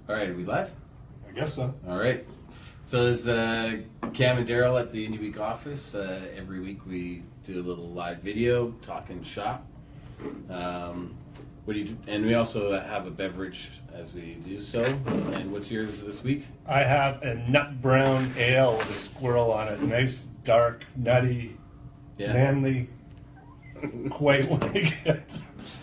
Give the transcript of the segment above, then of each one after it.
All right, are we live? I guess so. All right. So there's Cam and Darryl at the Indie Week office. Every week we do a little live video, talking shop. What do you do? And we also have a beverage as we do so. And what's yours this week? I have a nut brown ale with a squirrel on it. Nice, dark, nutty, manly. Quite like it.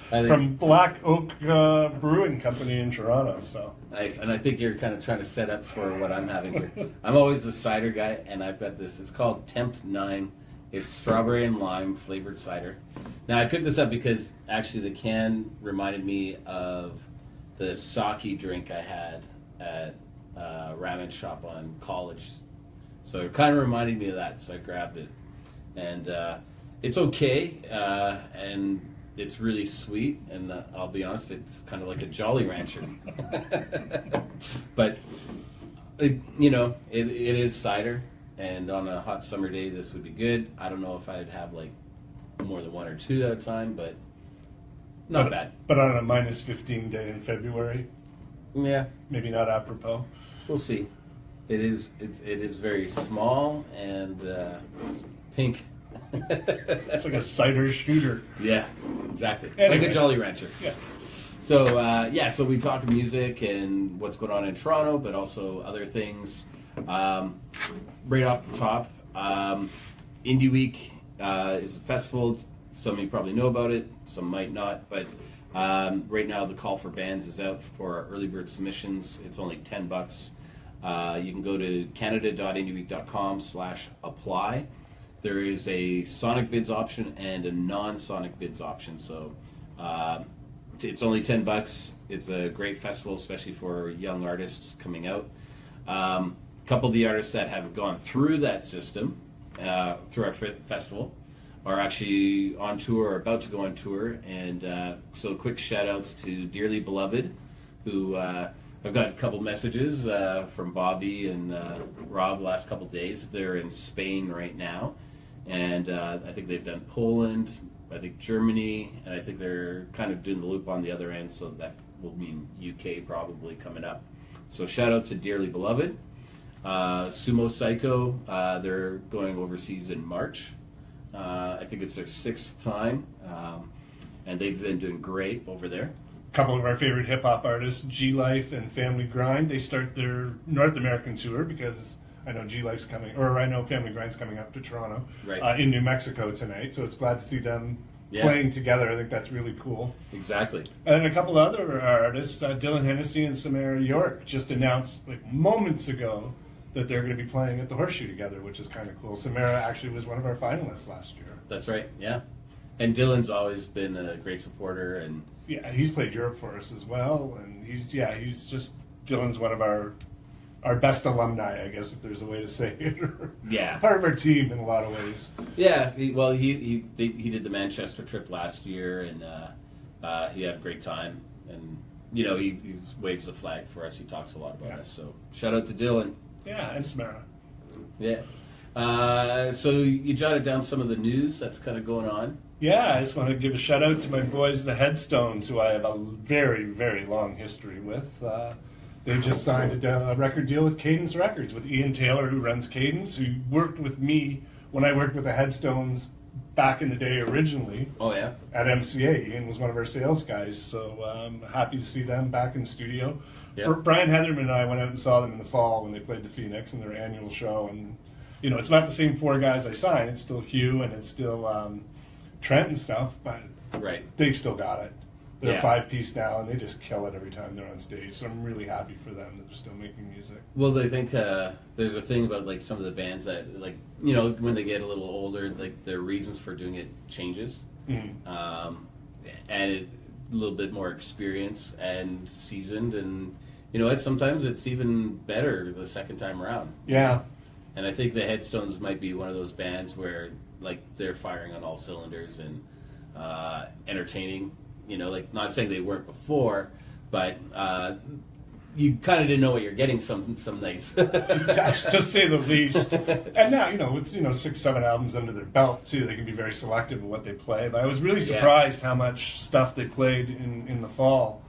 From Black Oak Brewing Company in Toronto. So nice. And I think you're kind of trying to set up for what I'm having here. I'm always the cider guy, and I've got this. It's called Tempt 9. It's strawberry and lime flavored cider. Now, I picked this up because actually the can reminded me of the sake drink I had at ramen shop on College. So it kind of reminded me of that, so I grabbed it. And it's okay, and it's really sweet, and I'll be honest, it's kind of like a Jolly Rancher. But, it is cider, and on a hot summer day, this would be good. I don't know if I'd have like more than one or two at a time, but not bad. But on a minus 15 day in February, yeah, maybe not apropos. We'll see. It is very small and pink. It's like a cider shooter. Yeah, exactly. Anyways. Like a Jolly Rancher. Yes. So, so we talk music and what's going on in Toronto, but also other things. Right off the top, Indie Week is a festival. Some of you probably know about it, some might not, but right now the call for bands is out for our early bird submissions. It's only $10. You can go to canada.indieweek.com/apply. There is a sonic bids option and a non-sonic bids option. So it's only $10. It's a great festival, especially for young artists coming out. A couple of the artists that have gone through that system, through our festival, are actually on tour or about to go on tour. And so quick shout outs to Dearly Beloved, who I've got a couple messages from Bobby and Rob the last couple of days. They're in Spain right now. And I think they've done Poland, I think Germany, and I think they're kind of doing the loop on the other end, so that will mean UK probably coming up. So shout out to Dearly Beloved. Sumo Psycho, they're going overseas in March. I think it's their 6th time, and they've been doing great over there. A couple of our favorite hip-hop artists, G-Life and Family Grind, they start their North American tour because I know G-Life's coming, or I know Family Grind's coming up to Toronto, right. In New Mexico tonight, so it's glad to see them playing together. I think that's really cool. Exactly. And a couple of other artists, Dylan Hennessy and Samara York, just announced like moments ago that they're going to be playing at the Horseshoe together, which is kind of cool. Samara actually was one of our finalists last year. That's right, yeah. And Dylan's always been a great supporter, and yeah, he's played Europe for us as well, and Dylan's one of our best alumni, I guess, if there's a way to say it. Yeah. Part of our team in a lot of ways. Yeah, he did the Manchester trip last year, and he had a great time. And, he waves the flag for us. He talks a lot about us. So shout out to Dylan. Yeah, and Samara. Yeah. So you jotted down some of the news that's kind of going on. Yeah, I just want to give a shout out to my boys, the Headstones, who I have a very, very long history with. They just signed a record deal with Cadence Records, with Ian Taylor, who runs Cadence, who worked with me when I worked with the Headstones back in the day originally. Oh, yeah? At MCA. Ian was one of our sales guys, so I'm happy to see them back in the studio. Yeah. Brian Heatherman and I went out and saw them in the fall when they played the Phoenix in their annual show, and it's not the same 4 guys I signed. It's still Hugh and it's still Trent and stuff, but right. They've still got it. They're a 5-piece now, and they just kill it every time they're on stage. So I'm really happy for them that they're still making music. Well, I think there's a thing about like some of the bands that when they get a little older, like their reasons for doing it changes, and a little bit more experience and seasoned, and sometimes it's even better the second time around. Yeah. And I think the Headstones might be one of those bands where like they're firing on all cylinders and entertaining. Not saying they weren't before, but you kind of didn't know what you're getting some nights. To say the least. And now, it's 6-7 albums under their belt too. They can be very selective of what they play. But I was really surprised how much stuff they played in the fall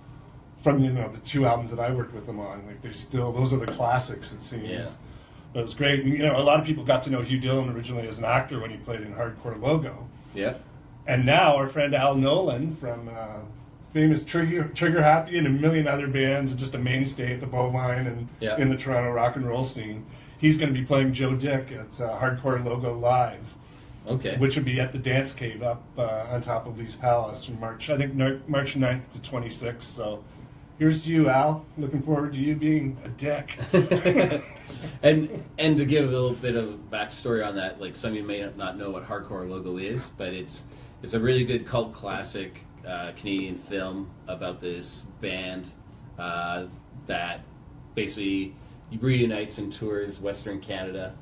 from the 2 albums that I worked with them on. Like those are the classics, it seems. Yeah. But it was great. And, a lot of people got to know Hugh Dillon originally as an actor when he played in Hardcore Logo. Yeah. And now our friend Al Nolan from famous Trigger Happy and a million other bands, and just a mainstay at the Bovine and in the Toronto rock and roll scene. He's going to be playing Joe Dick at Hardcore Logo Live. Okay. Which would be at the Dance Cave up on top of Lee's Palace from March 9th to 26th. So here's to you, Al. Looking forward to you being a dick. And to give a little bit of backstory on that, like some of you may not know what Hardcore Logo is, but it's a really good cult classic Canadian film about this band that basically reunites and tours Western Canada,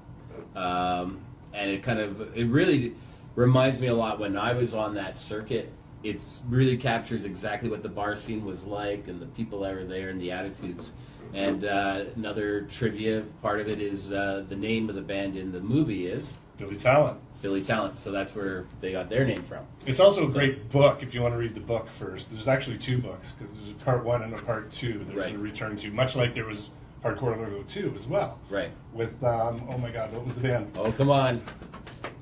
and it really reminds me a lot when I was on that circuit. It really captures exactly what the bar scene was like and the people that were there and the attitudes. And another trivia part of it is the name of the band in the movie is Billy Talent. Billy Talent, so that's where they got their name from. It's also a great book if you want to read the book first. There's actually 2 books, because there's a part 1 and a part 2. There's a return to, much like there was Hardcore Logo 2 as well. Right. With, oh my God, what was the band? Oh, come on.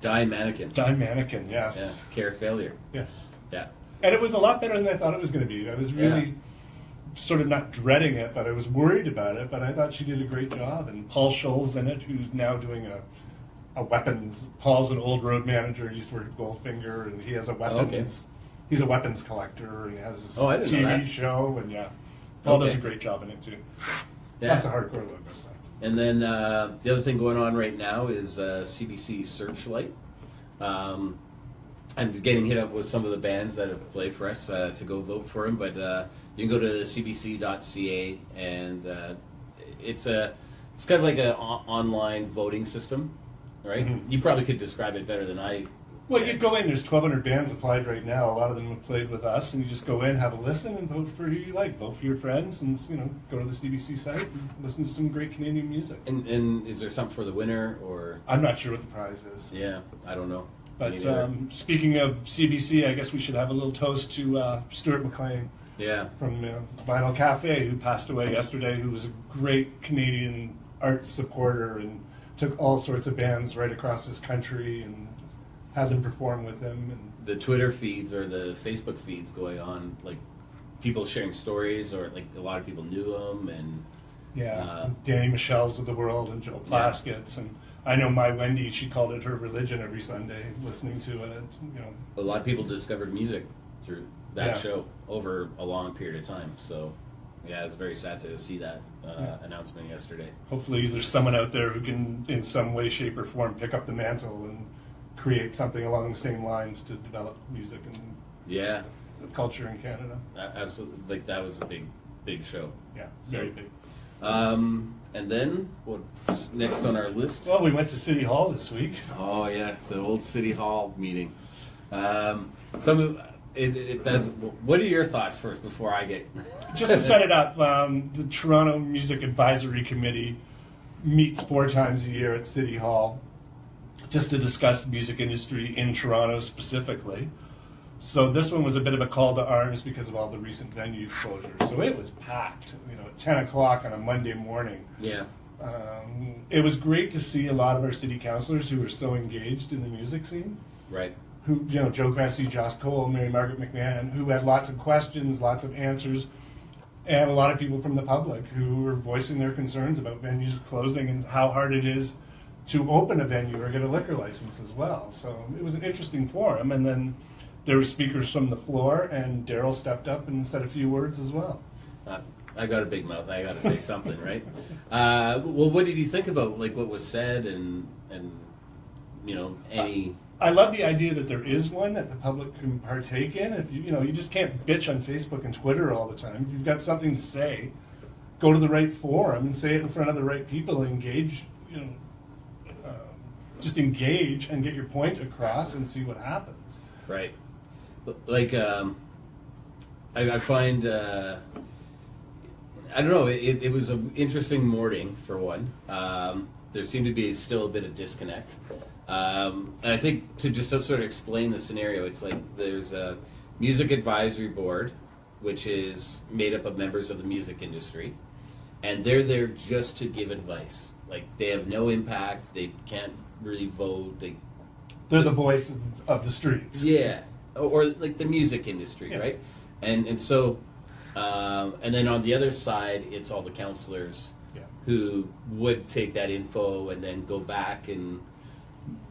Die Mannequin. Die Mannequin, yes. Yeah. Care Failure. Yes. Yeah. And it was a lot better than I thought it was going to be. I was really sort of not dreading it, but I was worried about it. But I thought she did a great job. And Paul Scholl's in it, who's now doing a weapons. Paul's an old road manager. He used to work at Goldfinger, and he has a weapons. He's a weapons collector, and he has this TV show. And Paul does a great job in it too. Yeah. Lots of Hardcore Logo stuff. And then the other thing going on right now is CBC Searchlight. I'm getting hit up with some of the bands that have played for us to go vote for him, but you can go to cbc.ca, and it's kind of like an online voting system, right? Mm-hmm. You probably could describe it better than I. Well, you go in, there's 1,200 bands applied right now. A lot of them have played with us, and you just go in, have a listen, and vote for who you like. Vote for your friends, and go to the CBC site and listen to some great Canadian music. And is there something for the winner, or? I'm not sure what the prize is. Yeah, I don't know. But speaking of CBC, I guess we should have a little toast to Stuart McLean. Yeah. From Vinyl Cafe, who passed away yesterday, who was a great Canadian arts supporter and took all sorts of bands right across this country and had them perform with him. And the Twitter feeds or the Facebook feeds going on, like people sharing stories, or like a lot of people knew him, and Danny Michelle's of the world and Joe Plaskett's, and I know my Wendy, she called it her religion every Sunday, listening to it. A lot of people discovered music through that show over a long period of time. So, yeah, it's very sad to see that announcement yesterday. Hopefully there's someone out there who can, in some way, shape, or form, pick up the mantle and create something along the same lines to develop music and culture in Canada. Absolutely. Like, that was a big show. Yeah, very big. And then, what's next on our list? Well, we went to City Hall this week. Oh, yeah, the old City Hall meeting. What are your thoughts first before I get... Just to set it up, the Toronto Music Advisory Committee meets 4 times a year at City Hall just to discuss the music industry in Toronto specifically. So this one was a bit of a call to arms because of all the recent venue closures. So it was packed, at 10 o'clock on a Monday morning. Yeah. It was great to see a lot of our city councillors who were so engaged in the music scene. Right. Who, Joe Cressy, Josh Cole, Mary Margaret McMahon, who had lots of questions, lots of answers, and a lot of people from the public who were voicing their concerns about venues closing and how hard it is to open a venue or get a liquor license as well. So it was an interesting forum, and then there were speakers from the floor, and Darryl stepped up and said a few words as well. I got a big mouth. I got to say something, right? Well, what did you think about what was said and any? I love the idea that there is one that the public can partake in. If you just can't bitch on Facebook and Twitter all the time. If you've got something to say, go to the right forum and say it in front of the right people and engage. Just engage and get your point across and see what happens. Right. I find, I don't know, it was an interesting morning, for one. There seemed to be still a bit of disconnect. And I think to just sort of explain the scenario, it's like there's a music advisory board, which is made up of members of the music industry, and they're there just to give advice. Like, they have no impact. They can't really vote. They're the voice of the streets. Yeah, or like the music industry, Yeah. right? And so, and then on the other side, it's all the counselors Yeah. who would take that info and then go back and,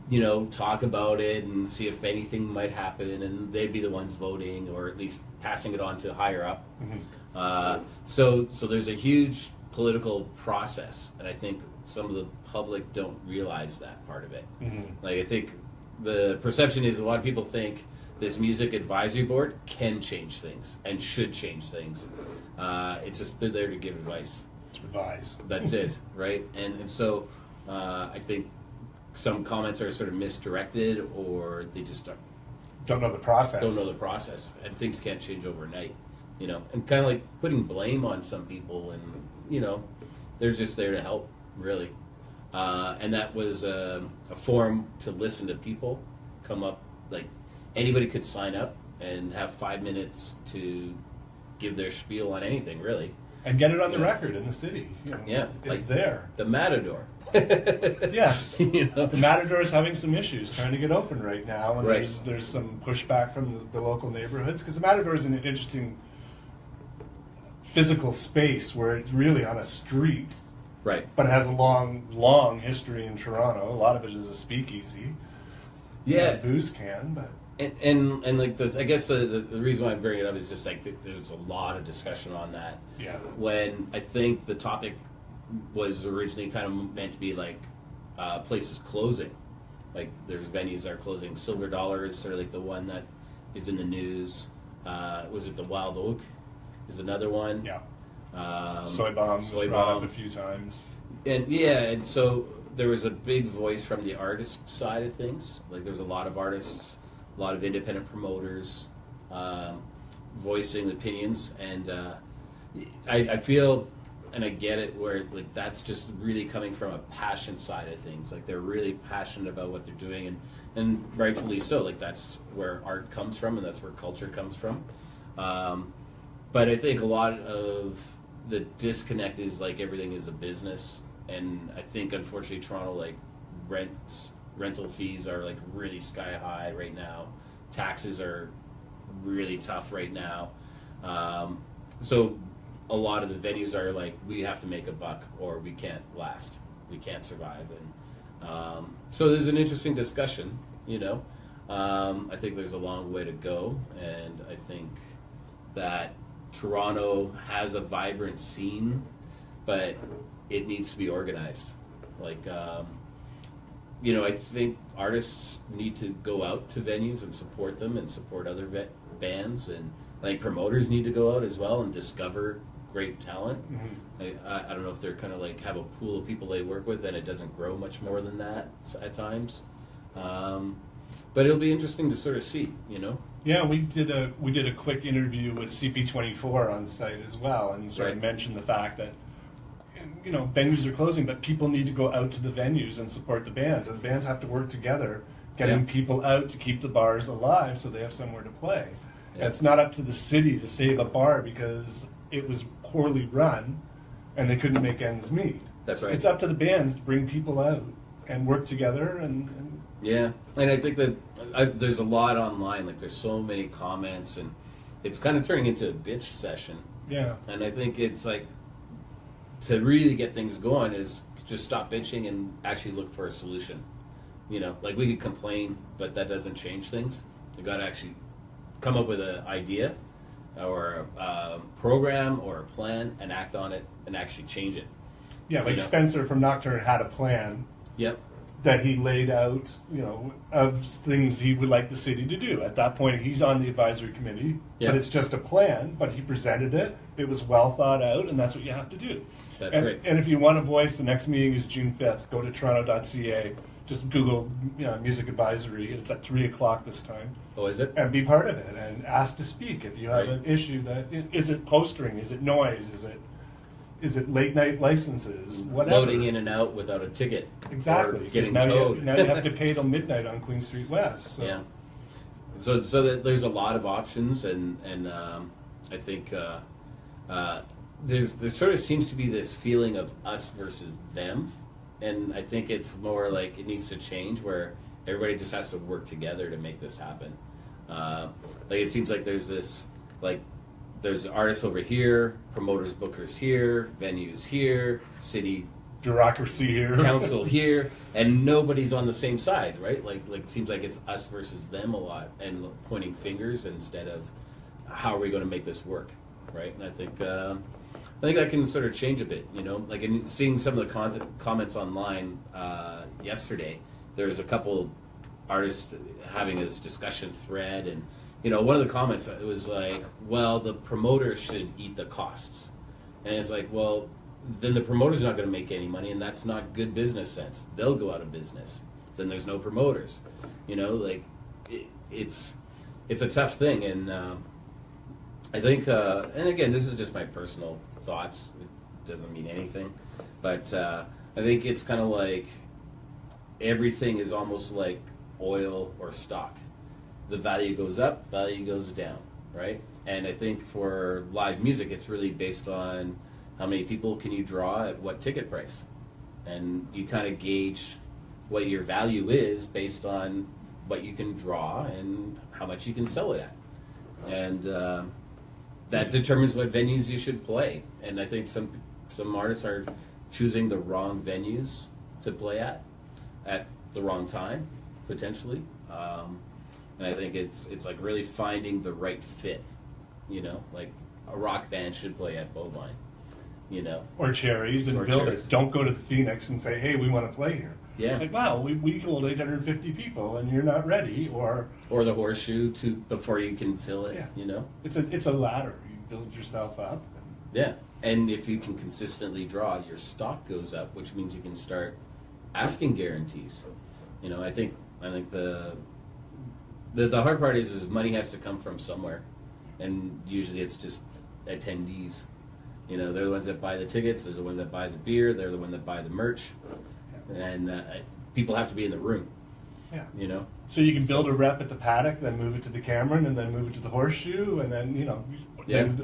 you know, talk about it and see if anything might happen, and they'd be the ones voting or at least passing it on to higher up. So there's a huge political process, and I think some of the public don't realize that part of it. Like, I think the perception is a lot of people think this music advisory board can change things and should change things. It's just they're there to give advice. It's advice. That's it, right? And so I think some comments are sort of misdirected, or they just Don't know the process. don't know the process, and things can't change overnight, you know. And kind of like putting blame on some people, and you know, they're just there to help, really. And that was a forum to listen to people come up. Like, anybody could sign up and have 5 minutes to give their spiel on anything, really. And get it on the Yeah. record in the city. You know, Yeah, it's like there. The Matador. Yes. You know? The Matador is having some issues trying to get open right now, and Right. there's some pushback from the local neighborhoods, because the Matador is an interesting physical space where it's really on a street, Right. but it has a long history in Toronto. A lot of it is a speakeasy. Yeah. A booze can, but And like I guess the reason why I bring it up is just like there's a lot of discussion on that. yeah. When I think the topic was originally kind of meant to be like places closing, like there's venues that are closing. Silver Dollar is sort of like the one that is in the news. Was it the Wild Oak? Is another one. Yeah. Soy was brought up Bomb. a few times. And yeah, and so there was a big voice from the artist side of things. Like, there was a lot of artists, a lot of independent promoters voicing opinions, and I feel, and I get it, where like that's just really coming from a passion side of things. Like, they're really passionate about what they're doing, and rightfully so. Like, that's where art comes from, and that's where culture comes from. But I think a lot of the disconnect is like everything is a business, and I think unfortunately Toronto, like, rental fees are like really sky high right now. Taxes are really tough right now. So a lot of the venues are like, we have to make a buck or we can't last, we can't survive, and so there's an interesting discussion, you know. I think there's a long way to go, and I think that Toronto has a vibrant scene, but it needs to be organized. Like, you know, I think artists need to go out to venues and support them and support other bands, and like promoters need to go out as well and discover great talent. I don't know if they're kind of like have a pool of people they work with, and it doesn't grow much more than that at times. But it'll be interesting to sort of see, you know. Yeah, we did a quick interview with CP24 on site as well, and sort of Right. mentioned the fact that, you know, venues are closing, but people need to go out to the venues and support the bands, and the bands have to work together, getting Yeah. people out to keep the bars alive so they have somewhere to play. Yeah. It's not up to the city to save a bar because it was poorly run and they couldn't make ends meet. That's right. It's up to the bands to bring people out and work together and Yeah, and I think that there's a lot online. Like, there's so many comments, and it's kind of turning into a bitch session. yeah. And I think it's like, to really get things going is just stop bitching and actually look for a solution. You know, like, we could complain, but that doesn't change things. You got to actually come up with an idea or a program or a plan and act on it and actually change it. Yeah, like You know? Spencer from Nocturne had a plan Yep. that he laid out, you know, of things he would like the city to do. At that point, he's on the advisory committee, Yeah. but it's just a plan, but he presented it. It was well thought out, and that's what you have to do. That's and, right. And if you want a voice, the next meeting is June 5th. Go to toronto.ca. Just Google, you know, music advisory. It's at 3 o'clock this time. Oh, is it? And be part of it and ask to speak if you have Right. an issue that, is it postering? Is it noise? Is it late night licenses? Whatever. Loading in and out without a ticket. Exactly. Or 'cause getting now towed. now you have to pay till midnight on Queen Street West. So. Yeah. So that there's a lot of options, and I think there sort of seems to be this feeling of us versus them, and I think it's more like it needs to change where everybody just has to work together to make this happen. Like it seems like there's this like there's artists over here, promoters, bookers here, venues here, city bureaucracy here, council here, and nobody's on the same side, right? Like it seems like it's us versus them a lot, and pointing fingers instead of how are we going to make this work, right? And I think that can sort of change a bit, you know. Like in seeing some of the comments online yesterday, there was a couple artists having this discussion thread, and you know, one of the comments it was like, well, the promoter should eat the costs, and it's like, well, then the promoter's not going to make any money, and that's not good business sense. They'll go out of business. Then there's no promoters. You know, like it's a tough thing, and I think, and again, this is just my personal thoughts. It doesn't mean anything, but I think it's kind of like everything is almost like oil or stock. The value goes up, value goes down, right? And I think for live music, it's really based on how many people can you draw at what ticket price? And you kind of gauge what your value is based on what you can draw and how much you can sell it at. And that determines what venues you should play. And I think some artists are choosing the wrong venues to play at the wrong time, potentially. And I think it's like really finding the right fit, you know, like a rock band should play at Bovine. You know, or Cherries, and build it. Don't go to the Phoenix and say, "Hey, we want to play here." Yeah, it's like, wow, we hold 850 people, and you're not ready, or the Horseshoe before you can fill it. Yeah. You know, it's a ladder. You build yourself up. Yeah, and if you can consistently draw, your stock goes up, which means you can start asking guarantees. You know, I think the hard part is money has to come from somewhere, and usually it's just attendees. You know, they're the ones that buy the tickets, they're the ones that buy the beer, they're the ones that buy the merch, and people have to be in the room. Yeah. You know? So you can build a rep at the Paddock, then move it to the Cameron, and then move it to the Horseshoe, and then, you know,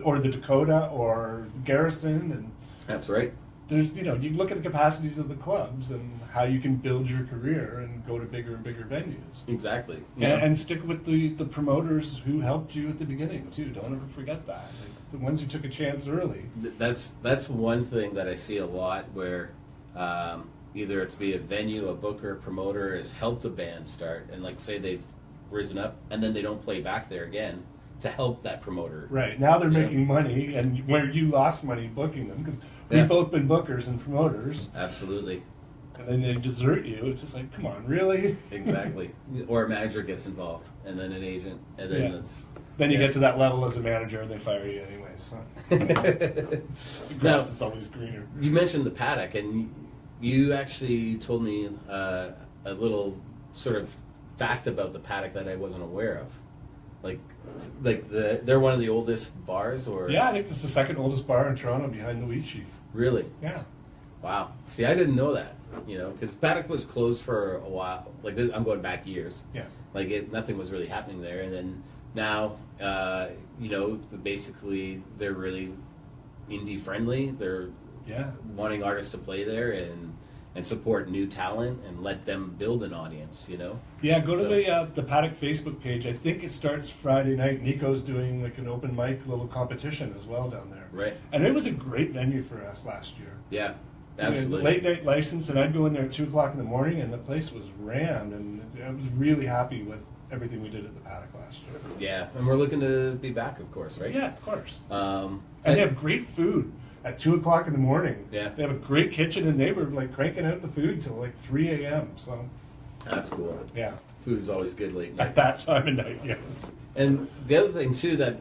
or the Dakota, or the Garrison, and... That's right. There's, you know, you look at the capacities of the clubs and how you can build your career and go to bigger and bigger venues. Exactly. And stick with the promoters who helped you at the beginning, too. Don't ever forget that. Like, the ones who took a chance early. That's one thing that I see a lot where either it's be a venue, a booker, a promoter has helped a band start, and like say they've risen up, and then they don't play back there again to help that promoter. Right. Now they're making money, and where you lost money booking them, because we've both been bookers and promoters. Absolutely. And then they desert you. It's just like, come on, really? Exactly. Or a manager gets involved, and then an agent, and then it's... Then you get to that level as a manager, and they fire you anyway. So the grass is always greener. You mentioned the Paddock, and you actually told me a little sort of fact about the Paddock that I wasn't aware of. They're one of the oldest bars, or yeah, I think it's the second oldest bar in Toronto behind the Wheat Chief. Really? Yeah. Wow. See, I didn't know that. You know, because Paddock was closed for a while. Like I'm going back years. Yeah. Like nothing was really happening there, and then now, you know, basically they're really indie friendly. They're wanting artists to play there and support new talent and let them build an audience, you know? Yeah, go to the Paddock Facebook page. I think it starts Friday night. Nico's doing like an open mic little competition as well down there. Right. And it was a great venue for us last year. Yeah, absolutely. Late night license, and I'd go in there at 2 o'clock in the morning, and the place was rammed, and I was really happy with everything we did at the Paddock last year. Yeah, and we're looking to be back, of course, right? Yeah, of course. And they have great food. At 2 o'clock in the morning. Yeah. They have a great kitchen, and they were like cranking out the food till like 3 a.m. So that's cool. Yeah. Food is always good late night. At that time of night, yes. And the other thing too that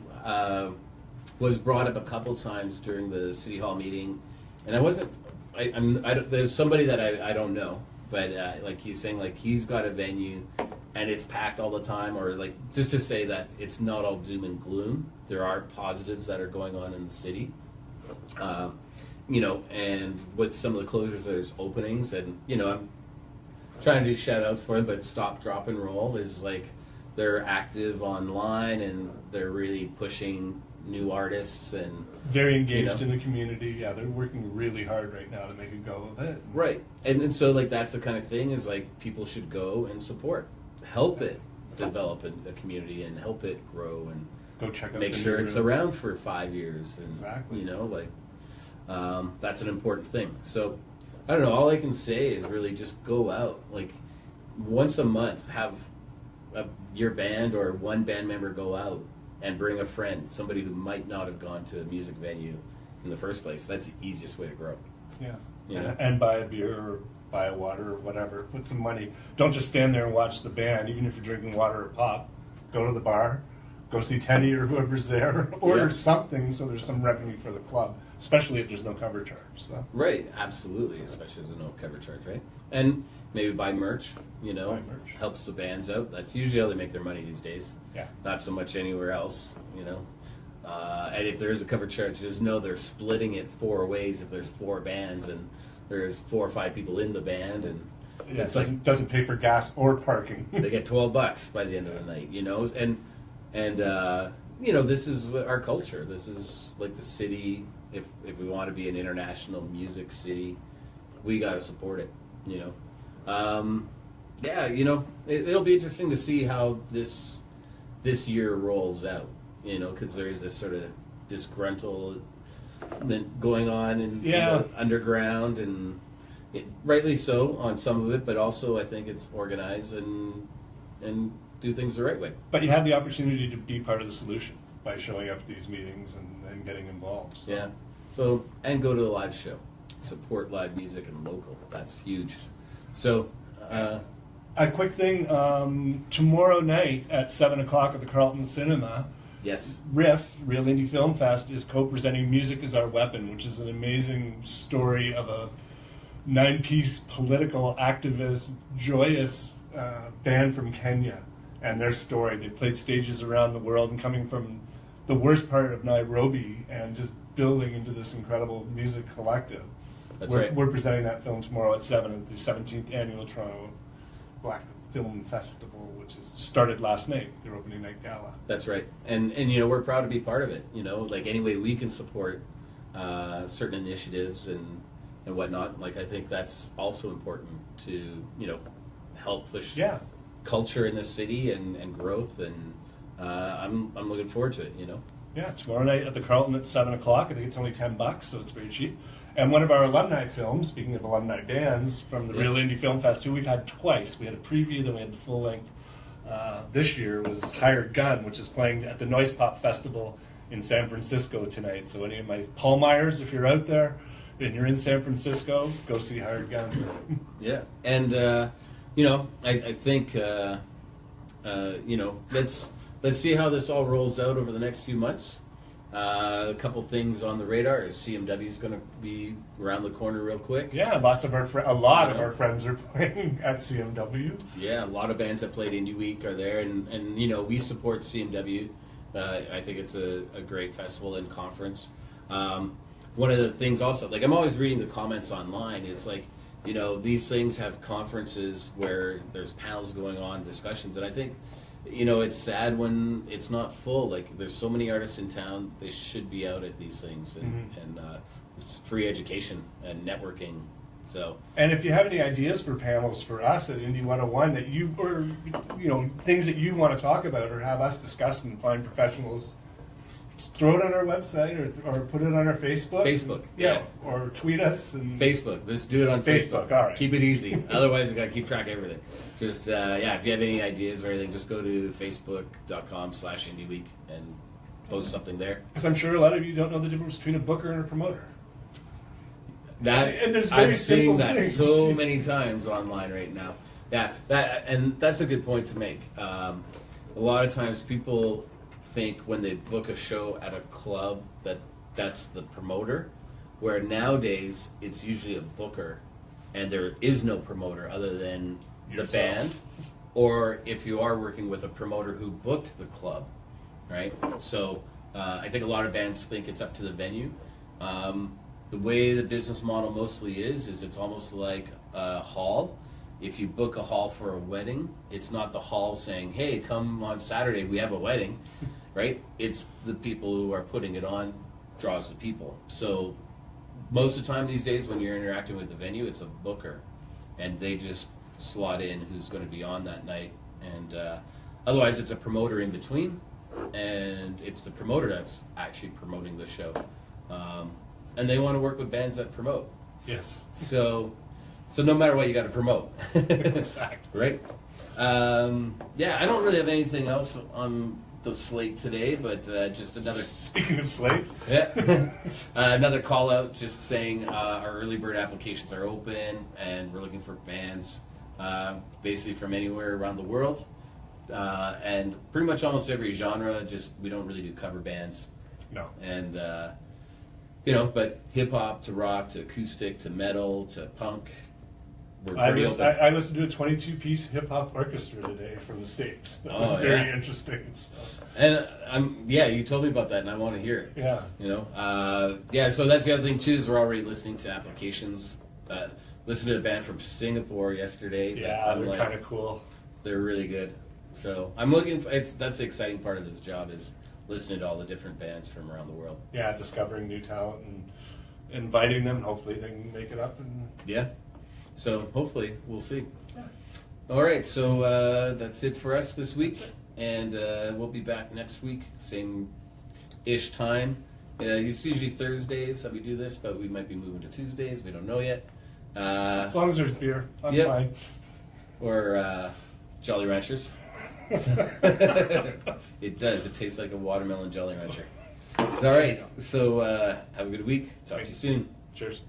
was brought up a couple times during the city hall meeting, and there's somebody that I don't know, but like he's saying like he's got a venue and it's packed all the time, or like just to say that it's not all doom and gloom. There are positives that are going on in the city. You know, and with some of the closures, there's openings, and you know, I'm trying to do shout outs for them, but Stop, Drop, and Roll is like they're active online and they're really pushing new artists and Very engaged in the community. Yeah, they're working really hard right now to make a go of it. right. And so like that's the kind of thing is like people should go and support, help it develop a community and help it grow and Go check out. make the sure new it's room. around for 5 years. And, Exactly. you know, like that's an important thing. So I don't know. All I can say is really just go out like once a month, have your band or one band member go out and bring a friend, somebody who might not have gone to a music venue in the first place. That's the easiest way to grow. Yeah. You know? And buy a beer or buy a water or whatever. Put some money. Don't just stand there and watch the band, even if you're drinking water or pop. Go to the bar, go see Teddy or whoever's there, order Yeah. something so there's some revenue for the club, especially if there's no cover charge. So Right, absolutely, especially if there's no cover charge, right? And maybe buy merch, you know, Buy merch. helps the bands out. That's usually how they make their money these days. yeah. Not so much anywhere else, you know. And if there is a cover charge, just know they're splitting it 4 ways if there's 4 bands and there's 4 or 5 people in the band, and Yeah, it's it doesn't pay for gas or parking. they get $12 by the end of the night, you know. And you know, this is our culture. This is like the city. If we want to be an international music city, we got to support it, you know. Yeah, you know, it'll be interesting to see how this year rolls out, you know, because there is this sort of disgruntlement going on in the underground, and rightly so on some of it, but also I think it's organized and do things the right way. But you have the opportunity to be part of the solution by showing up at these meetings and getting involved. So. Yeah. So, and go to a live show. Support live music and local. That's huge. So, A quick thing, tomorrow night at 7 o'clock at the Carlton Cinema, yes. Riff, Real Indie Film Fest, is co-presenting Music is Our Weapon, which is an amazing story of a 9-piece political activist, joyous band from Kenya and their story. They played stages around the world and coming from the worst part of Nairobi and just building into this incredible music collective. That's right. We're presenting that film tomorrow at 7 at the 17th Annual Toronto Black Film Festival, which has started last night, their opening night gala. That's right. And you know, we're proud to be part of it. You know, like any way we can support certain initiatives and whatnot. Like I think that's also important to, you know, help push culture in the city and growth. And I'm looking forward to it. You know. Yeah, tomorrow night at the Carlton at 7 o'clock. I think it's only $10, so it's very cheap. And one of our alumni films, speaking of alumni bands, from the Real Indie Film Fest, who we've had twice. We had a preview, then we had the full length. This year was Hired Gun, which is playing at the Noise Pop Festival in San Francisco tonight. So any of my Paul Myers, if you're out there and you're in San Francisco, go see Hired Gun. Yeah, and you know, I think you know, let's see how this all rolls out over the next few months. A couple things on the radar is CMW is going to be around the corner real quick. Yeah, lots of a lot of our friends are playing at CMW. Yeah, a lot of bands that played Indie Week are there, and you know, we support CMW. I think it's a great festival and conference. One of the things also, like I'm always reading the comments online, is like, you know, these things have conferences where there's panels going on, discussions, and I think, you know, it's sad when it's not full. Like, there's so many artists in town; they should be out at these things, and it's free education and networking. So, and if you have any ideas for panels for us at Indie 101 that you, or you know, things that you want to talk about or have us discuss and find professionals, just throw it on our website or put it on our Facebook. Facebook, yeah, or tweet us and Facebook. Let's do it on Facebook. All right, keep it easy. Otherwise, you got to keep track of everything. Just yeah, if you have any ideas or anything, just go to facebook.com/IndieWeek and post something there. Because I'm sure a lot of you don't know the difference between a booker and a promoter. And there's very I've seen simple that things. so many times online right now. Yeah, that's a good point to make. A lot of times people think when they book a show at a club that's the promoter, where nowadays it's usually a booker, and there is no promoter other than the band, or if you are working with a promoter who booked the club, right? So I think a lot of bands think it's up to the venue. The way the business model mostly is it's almost like a hall. If you book a hall for a wedding, it's not the hall saying, hey, come on Saturday, we have a wedding. right? It's the people who are putting it on draws the people. So most of the time these days when you're interacting with the venue, it's a booker, and they just slot in who's going to be on that night. And otherwise it's a promoter in between, and it's the promoter that's actually promoting the show. And they want to work with bands that promote. Yes. So no matter what, you got to promote. Exactly. Right? Yeah, I don't really have anything else on the slate today, but just another... Speaking of slate. Yeah. Another call out just saying our early bird applications are open, and we're looking for bands basically from anywhere around the world. And pretty much almost every genre, just we don't really do cover bands. No. And, but hip-hop to rock to acoustic to metal to punk. I listened to a 22-piece hip-hop orchestra today from the States. That was very interesting. So. And you told me about that, and I want to hear it. Yeah. So that's the other thing too, is we're already listening to applications. Listened to a band from Singapore yesterday. Yeah, they're kind of cool. They're really good. So I'm looking for that's the exciting part of this job, is listening to all the different bands from around the world. Yeah, discovering new talent and inviting them. Hopefully they can make it up. And yeah. So hopefully we'll see. Yeah. All right, so that's it for us this week, and we'll be back next week, same-ish time. It's usually Thursdays that we do this, but we might be moving to Tuesdays. We don't know yet. As long as there's beer, I'm fine. Or Jolly Ranchers. It does. It tastes like a watermelon Jolly Rancher. All right, so have a good week. Talk to you soon. Cheers.